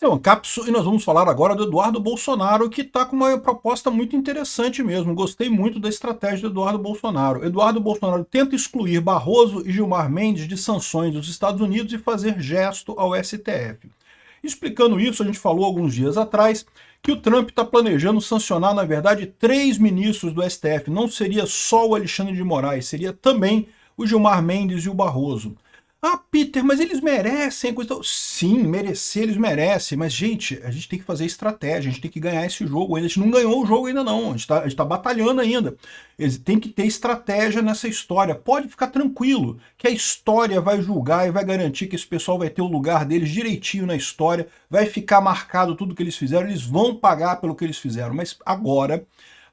Então, Capsu, e nós vamos falar agora do Eduardo Bolsonaro, que está com uma proposta muito interessante mesmo. Gostei muito da estratégia do Eduardo Bolsonaro. Eduardo Bolsonaro tenta excluir Barroso e Gilmar Mendes de sanções dos Estados Unidos e fazer gesto ao STF. Explicando isso, a gente falou alguns dias atrás que o Trump está planejando sancionar, na verdade, 3 ministros do STF. Não seria só o Alexandre de Moraes, seria também o Gilmar Mendes e o Barroso. Ah, Peter, mas eles merecem coisa. Sim, merecer eles merecem, mas, gente, a gente tem que fazer estratégia, a gente tem que ganhar esse jogo ainda. A gente não ganhou o jogo ainda, não. A gente tá batalhando ainda. Tem que ter estratégia nessa história. Pode ficar tranquilo, que a história vai julgar e vai garantir que esse pessoal vai ter o lugar deles direitinho na história, vai ficar marcado tudo que eles fizeram, eles vão pagar pelo que eles fizeram. Mas agora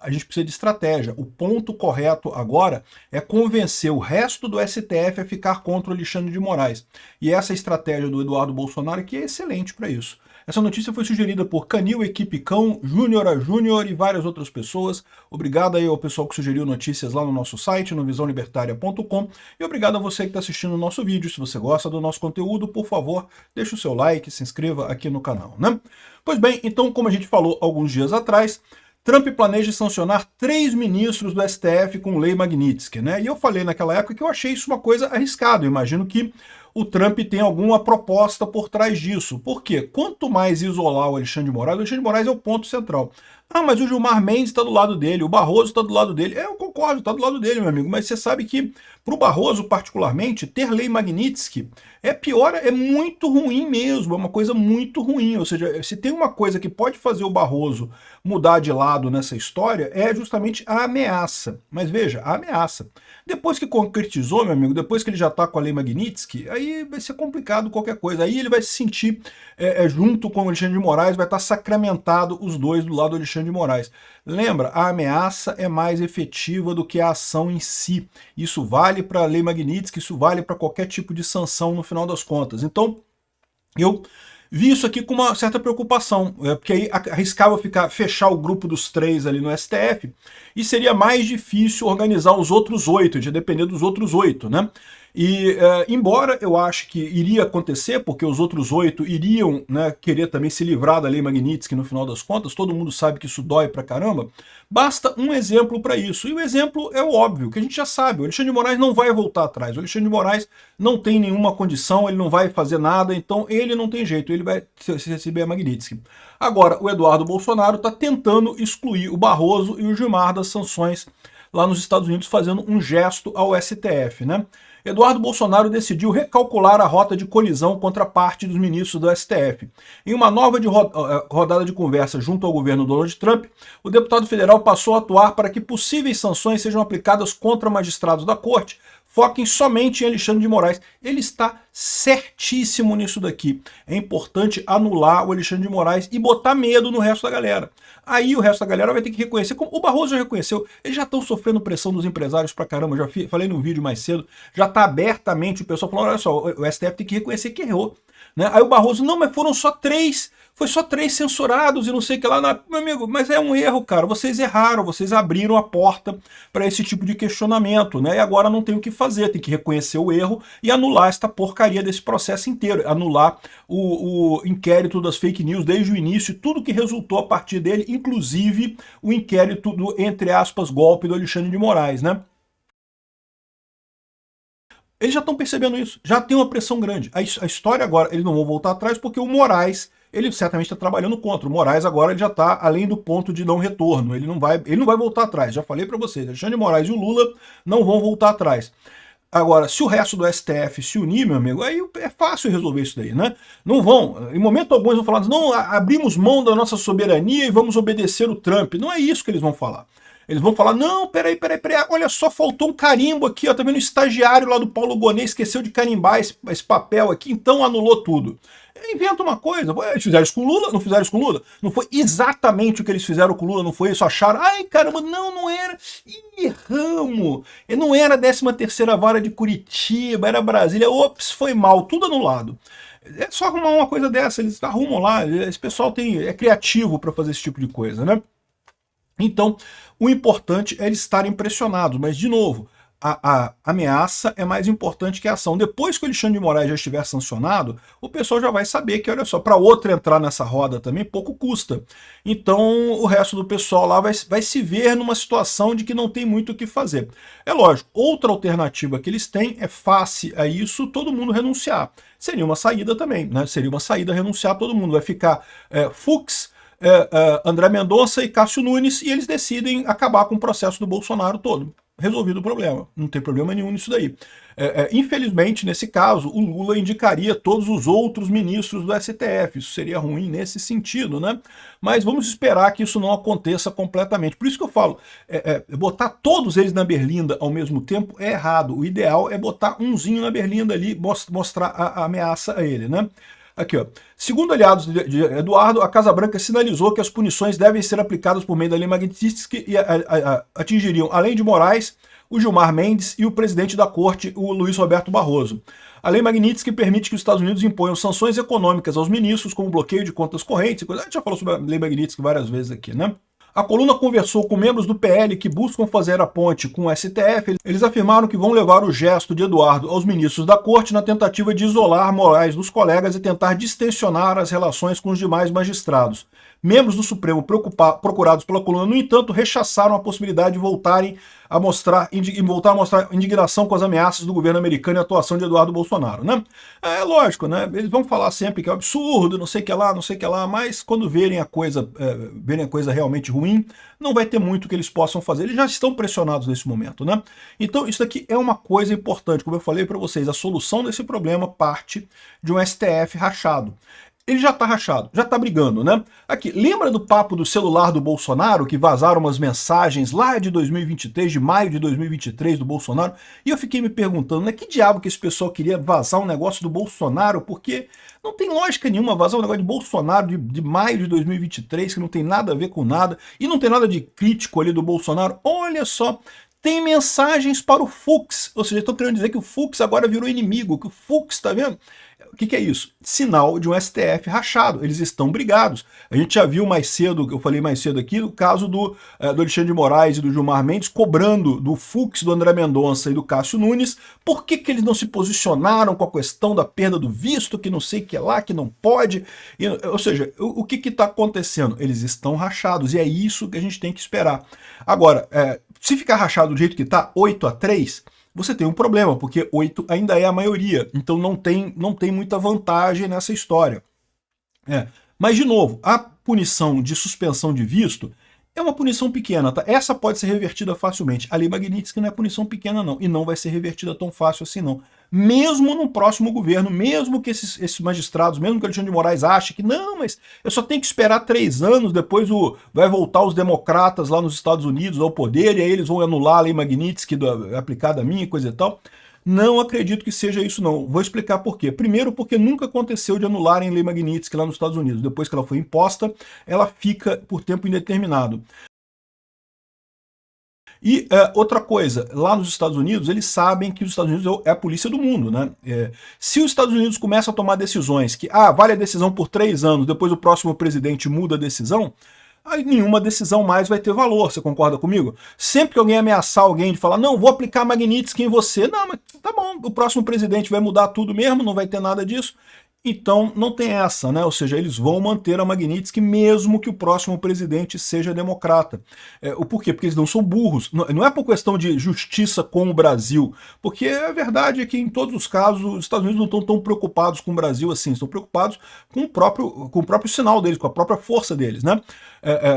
a gente precisa de estratégia. O ponto correto agora é convencer o resto do STF a ficar contra o Alexandre de Moraes. E essa estratégia do Eduardo Bolsonaro que é excelente para isso. Essa notícia foi sugerida por Canil Equipe Cão, Júnior a Júnior e várias outras pessoas. Obrigado aí ao pessoal que sugeriu notícias lá no nosso site, no visãolibertaria.com. E obrigado a você que está assistindo o nosso vídeo. Se você gosta do nosso conteúdo, por favor, deixe o seu like, se inscreva aqui no canal, né? Pois bem, então, como a gente falou alguns dias atrás, Trump planeja sancionar 3 ministros do STF com lei Magnitsky, né? E eu falei naquela época que eu achei isso uma coisa arriscada. Eu imagino que o Trump tem alguma proposta por trás disso. Por quê? Quanto mais isolar o Alexandre de Moraes é o ponto central. Ah, mas o Gilmar Mendes está do lado dele, o Barroso está do lado dele. Eu concordo, está do lado dele, meu amigo. Mas você sabe que, para o Barroso particularmente, ter lei Magnitsky é pior, é muito ruim mesmo, é uma coisa muito ruim. Ou seja, se tem uma coisa que pode fazer o Barroso mudar de lado nessa história, é justamente a ameaça. Mas veja, a ameaça. Depois que concretizou, meu amigo, depois que ele já está com a lei Magnitsky, aí vai ser complicado qualquer coisa. Aí ele vai se sentir junto com o Alexandre de Moraes, vai estar sacramentado os dois do lado do Alexandre de Moraes. Lembra, a ameaça é mais efetiva do que a ação em si. Isso vale para a lei Magnitsky, isso vale para qualquer tipo de sanção no final das contas. Então, eu vi isso aqui com uma certa preocupação, porque aí arriscava fechar o grupo dos 3 ali no STF e seria mais difícil organizar os outros 8, de depender dos outros 8, né? E embora eu ache que iria acontecer, porque os outros 8 iriam, né, querer também se livrar da lei Magnitsky no final das contas, todo mundo sabe que isso dói pra caramba, basta um exemplo para isso. E o exemplo é o óbvio, que a gente já sabe, o Alexandre de Moraes não vai voltar atrás, o Alexandre de Moraes não tem nenhuma condição, ele não vai fazer nada, então ele não tem jeito, ele vai receber a Magnitsky. Agora, o Eduardo Bolsonaro está tentando excluir o Barroso e o Gilmar das sanções lá nos Estados Unidos, fazendo um gesto ao STF, né? Eduardo Bolsonaro decidiu recalcular a rota de colisão contra parte dos ministros do STF. Em uma nova rodada de conversa junto ao governo Donald Trump, o deputado federal passou a atuar para que possíveis sanções sejam aplicadas contra magistrados da corte, foquem somente em Alexandre de Moraes. Ele está certíssimo nisso daqui. É importante anular o Alexandre de Moraes e botar medo no resto da galera. Aí o resto da galera vai ter que reconhecer, como o Barroso já reconheceu, eles já estão sofrendo pressão dos empresários pra caramba, já falei no vídeo mais cedo, já está abertamente o pessoal falando, olha só, o STF tem que reconhecer que errou. Né? Aí o Barroso, não, mas foram só 3, foi só 3 censurados e não sei o que lá. Não, meu amigo, mas é um erro, cara. Vocês erraram, vocês abriram a porta para esse tipo de questionamento, né? E agora não tem o que fazer, tem que reconhecer o erro e anular esta porcaria desse processo inteiro, anular o inquérito das fake news desde o início, tudo que resultou a partir dele, inclusive o inquérito do, entre aspas, golpe do Alexandre de Moraes, né? Eles já estão percebendo isso, já tem uma pressão grande. A história agora, eles não vão voltar atrás porque o Moraes, ele certamente está trabalhando contra. O Moraes agora ele já está além do ponto de não retorno, ele não vai voltar atrás. Já falei para vocês, Alexandre de Moraes e o Lula não vão voltar atrás. Agora, se o resto do STF se unir, meu amigo, aí é fácil resolver isso daí, né? Não vão, em momento algum eles vão falar, não, abrimos mão da nossa soberania e vamos obedecer o Trump. Não é isso que eles vão falar. Eles vão falar, não, peraí, olha só, faltou um carimbo aqui, ó, tá vendo o estagiário lá do Paulo Gonet esqueceu de carimbar esse papel aqui, então anulou tudo. Inventa uma coisa, eles fizeram isso com o Lula, não fizeram isso com o Lula? Não foi exatamente o que eles fizeram com o Lula, não foi isso? Acharam, ai caramba, não era, ih, erramos, não era a 13ª vara de Curitiba, era Brasília, ops, foi mal, tudo anulado. É só arrumar uma coisa dessa, eles arrumam lá, esse pessoal é criativo para fazer esse tipo de coisa, né? Então, o importante é eles estarem pressionados, mas, de novo, a ameaça é mais importante que a ação. Depois que o Alexandre de Moraes já estiver sancionado, o pessoal já vai saber que, olha só, para outro entrar nessa roda também, pouco custa. Então, o resto do pessoal lá vai se ver numa situação de que não tem muito o que fazer. É lógico, outra alternativa que eles têm é, face a isso, todo mundo renunciar. Seria uma saída também, né? Seria uma saída renunciar, todo mundo vai ficar Fux, André Mendonça e Cássio Nunes, e eles decidem acabar com o processo do Bolsonaro todo. Resolvido o problema, não tem problema nenhum nisso daí. Infelizmente, nesse caso, o Lula indicaria todos os outros ministros do STF, isso seria ruim nesse sentido, né? Mas vamos esperar que isso não aconteça completamente. Por isso que eu falo, botar todos eles na berlinda ao mesmo tempo é errado. O ideal é botar umzinho na berlinda ali, mostrar a ameaça a ele, né? Aqui, ó. Segundo aliados de Eduardo, a Casa Branca sinalizou que as punições devem ser aplicadas por meio da lei Magnitsky e atingiriam, além de Moraes, o Gilmar Mendes e o presidente da corte, o Luiz Roberto Barroso. A lei Magnitsky permite que os Estados Unidos imponham sanções econômicas aos ministros, como bloqueio de contas correntes e coisa. A gente já falou sobre a lei Magnitsky várias vezes aqui, né? A coluna conversou com membros do PL que buscam fazer a ponte com o STF. Eles afirmaram que vão levar o gesto de Eduardo aos ministros da corte na tentativa de isolar Moraes dos colegas e tentar distensionar as relações com os demais magistrados. Membros do Supremo procurados pela coluna, no entanto, rechaçaram a possibilidade de voltar a mostrar indignação com as ameaças do governo americano e a atuação de Eduardo Bolsonaro, né? É lógico, né? Eles vão falar sempre que é um absurdo, não sei o que lá, não sei o que lá, mas quando verem a coisa realmente ruim, não vai ter muito que eles possam fazer. Eles já estão pressionados nesse momento, né? Então, isso aqui é uma coisa importante. Como eu falei para vocês, a solução desse problema parte de um STF rachado. Ele já tá rachado, já tá brigando, né? Aqui, lembra do papo do celular do Bolsonaro, que vazaram umas mensagens lá de 2023, de maio de 2023 do Bolsonaro? E eu fiquei me perguntando, né, que diabo que esse pessoal queria vazar um negócio do Bolsonaro? Porque não tem lógica nenhuma vazar um negócio de Bolsonaro de maio de 2023, que não tem nada a ver com nada, e não tem nada de crítico ali do Bolsonaro. Olha só, tem mensagens para o Fux, ou seja, estão querendo dizer que o Fux agora virou inimigo, que o Fux, tá vendo? O que é isso? Sinal de um STF rachado, eles estão brigados. A gente já viu mais cedo, eu falei mais cedo aqui, o caso do Alexandre de Moraes e do Gilmar Mendes cobrando do Fux, do André Mendonça e do Cássio Nunes, por que eles não se posicionaram com a questão da perda do visto, que não sei o que lá, que não pode, ou seja, o que está acontecendo? Eles estão rachados, e é isso que a gente tem que esperar. Agora, se ficar rachado do jeito que está, 8-3, você tem um problema, porque 8 ainda é a maioria, então não tem muita vantagem nessa história. Mas, de novo, a punição de suspensão de visto é uma punição pequena, tá? Essa pode ser revertida facilmente. A lei Magnitsky não é punição pequena, não, e não vai ser revertida tão fácil assim, não. Mesmo no próximo governo, mesmo que esses magistrados, mesmo que o Alexandre de Moraes ache que não, mas eu só tenho que esperar 3 anos, depois vai voltar os democratas lá nos Estados Unidos ao poder, e aí eles vão anular a lei Magnitsky aplicada a mim e coisa e tal. Não acredito que seja isso, não. Vou explicar por quê. Primeiro, porque nunca aconteceu de anularem a lei Magnitsky lá nos Estados Unidos. Depois que ela foi imposta, ela fica por tempo indeterminado. E outra coisa, lá nos Estados Unidos, eles sabem que os Estados Unidos é a polícia do mundo, né? Se os Estados Unidos começam a tomar decisões que, vale a decisão por 3 anos, depois o próximo presidente muda a decisão, aí nenhuma decisão mais vai ter valor, você concorda comigo? Sempre que alguém ameaçar alguém de falar, não, vou aplicar Magnitsky em você, não, mas tá bom, o próximo presidente vai mudar tudo mesmo, não vai ter nada disso. Então não tem essa, né? Ou seja, eles vão manter a Magnitsky mesmo que o próximo presidente seja democrata. O porquê? Porque eles não são burros. Não é por questão de justiça com o Brasil, porque a verdade é que em todos os casos os Estados Unidos não estão tão preocupados com o Brasil assim, estão preocupados com o próprio sinal deles, com a própria força deles, né?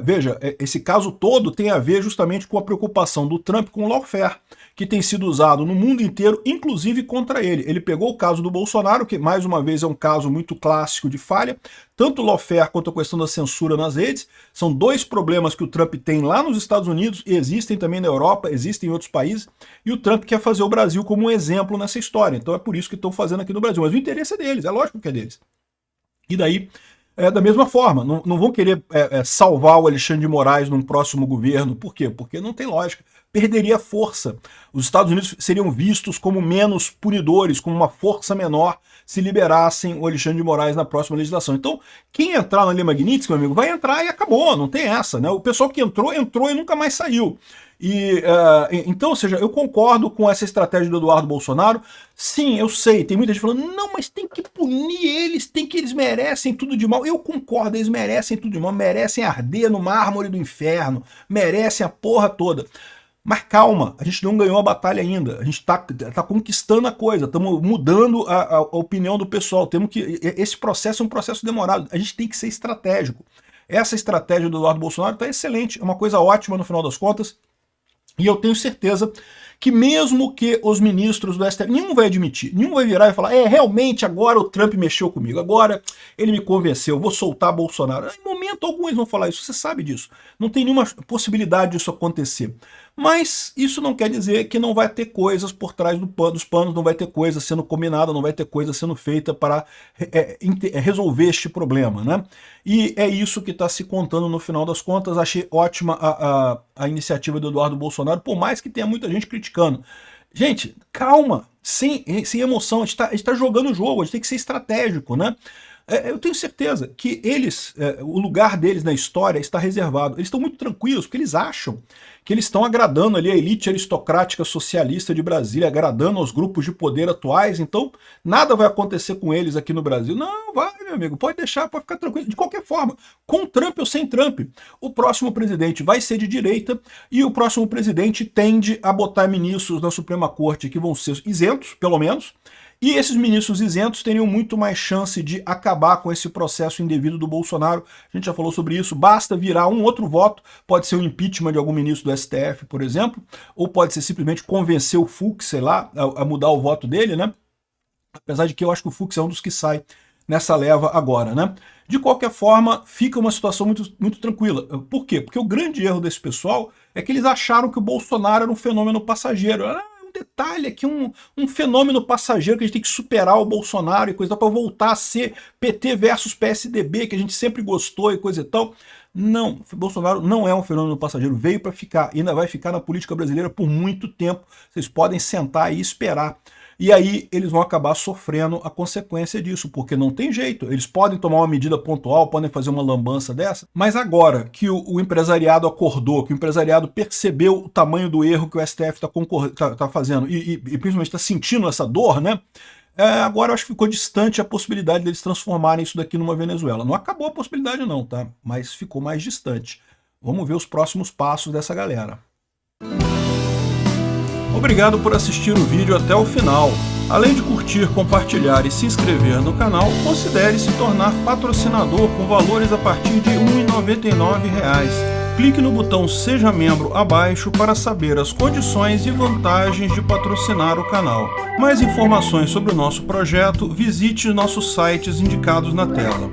Veja, esse caso todo tem a ver justamente com a preocupação do Trump com o lawfare, que tem sido usado no mundo inteiro, inclusive contra ele. Ele pegou o caso do Bolsonaro, que mais uma vez é um caso muito clássico de falha, tanto o lawfare quanto a questão da censura nas redes, são 2 problemas que o Trump tem lá nos Estados Unidos, e existem também na Europa, existem em outros países, e o Trump quer fazer o Brasil como um exemplo nessa história, então é por isso que estão fazendo aqui no Brasil, mas o interesse é deles, é lógico que é deles. E daí, da mesma forma, não vão querer salvar o Alexandre de Moraes num próximo governo, por quê? Porque não tem lógica, perderia força. Os Estados Unidos seriam vistos como menos punidores, como uma força menor, se liberassem o Alexandre de Moraes na próxima legislação. Então, quem entrar na lei Magnitsky, meu amigo, vai entrar e acabou, não tem essa, né? O pessoal que entrou e nunca mais saiu. Então, ou seja, eu concordo com essa estratégia do Eduardo Bolsonaro. Sim, eu sei, tem muita gente falando, não, mas tem que punir eles, eles merecem tudo de mal. Eu concordo, eles merecem tudo de mal, merecem arder no mármore do inferno, merecem a porra toda. Mas calma, a gente não ganhou a batalha ainda, a gente tá conquistando a coisa, estamos mudando a opinião do pessoal, esse processo é um processo demorado, a gente tem que ser estratégico. Essa estratégia do Eduardo Bolsonaro está excelente, é uma coisa ótima no final das contas. E eu tenho certeza que mesmo que os ministros do STF, nenhum vai admitir, nenhum vai virar e falar, realmente agora o Trump mexeu comigo, agora ele me convenceu, vou soltar Bolsonaro. Em momento algum eles vão falar isso, você sabe disso. Não tem nenhuma possibilidade disso acontecer. Mas isso não quer dizer que não vai ter coisas por trás dos panos, não vai ter coisa sendo combinada, não vai ter coisa sendo feita para resolver este problema, né? E é isso que está se contando no final das contas. Achei ótima a iniciativa do Eduardo Bolsonaro, por mais que tenha muita gente criticando. Gente, calma, sem emoção, a gente tá jogando o jogo, a gente tem que ser estratégico, né? Eu tenho certeza que o lugar deles na história está reservado. Eles estão muito tranquilos, porque eles acham que eles estão agradando ali a elite aristocrática socialista de Brasília, agradando aos grupos de poder atuais, então nada vai acontecer com eles aqui no Brasil. Não, vai, meu amigo, pode deixar, pode ficar tranquilo. De qualquer forma, com Trump ou sem Trump, o próximo presidente vai ser de direita e o próximo presidente tende a botar ministros na Suprema Corte que vão ser isentos, pelo menos, e esses ministros isentos teriam muito mais chance de acabar com esse processo indevido do Bolsonaro. A gente já falou sobre isso, basta virar um outro voto, pode ser o impeachment de algum ministro do STF, por exemplo, ou pode ser simplesmente convencer o Fux, sei lá, a mudar o voto dele, né? Apesar de que eu acho que o Fux é um dos que sai nessa leva agora, né? De qualquer forma, fica uma situação muito, muito tranquila. Por quê? Porque o grande erro desse pessoal é que eles acharam que o Bolsonaro era um fenômeno passageiro. Detalhe aqui, um fenômeno passageiro que a gente tem que superar o Bolsonaro e coisa e tal, para voltar a ser PT versus PSDB, que a gente sempre gostou e coisa e tal. Não, Bolsonaro não é um fenômeno passageiro, veio para ficar, ainda vai ficar na política brasileira por muito tempo. Vocês podem sentar e esperar. E aí eles vão acabar sofrendo a consequência disso, porque não tem jeito. Eles podem tomar uma medida pontual, podem fazer uma lambança dessa, mas agora que o empresariado acordou, que o empresariado percebeu o tamanho do erro que o STF está fazendo e principalmente está sentindo essa dor, né? Agora eu acho que ficou distante a possibilidade deles transformarem isso daqui numa Venezuela. Não acabou a possibilidade não, tá? Mas ficou mais distante. Vamos ver os próximos passos dessa galera. Obrigado por assistir o vídeo até o final. Além de curtir, compartilhar e se inscrever no canal, considere se tornar patrocinador com valores a partir de R$ 1,99. Clique no botão Seja Membro abaixo para saber as condições e vantagens de patrocinar o canal. Mais informações sobre o nosso projeto, visite nossos sites indicados na tela.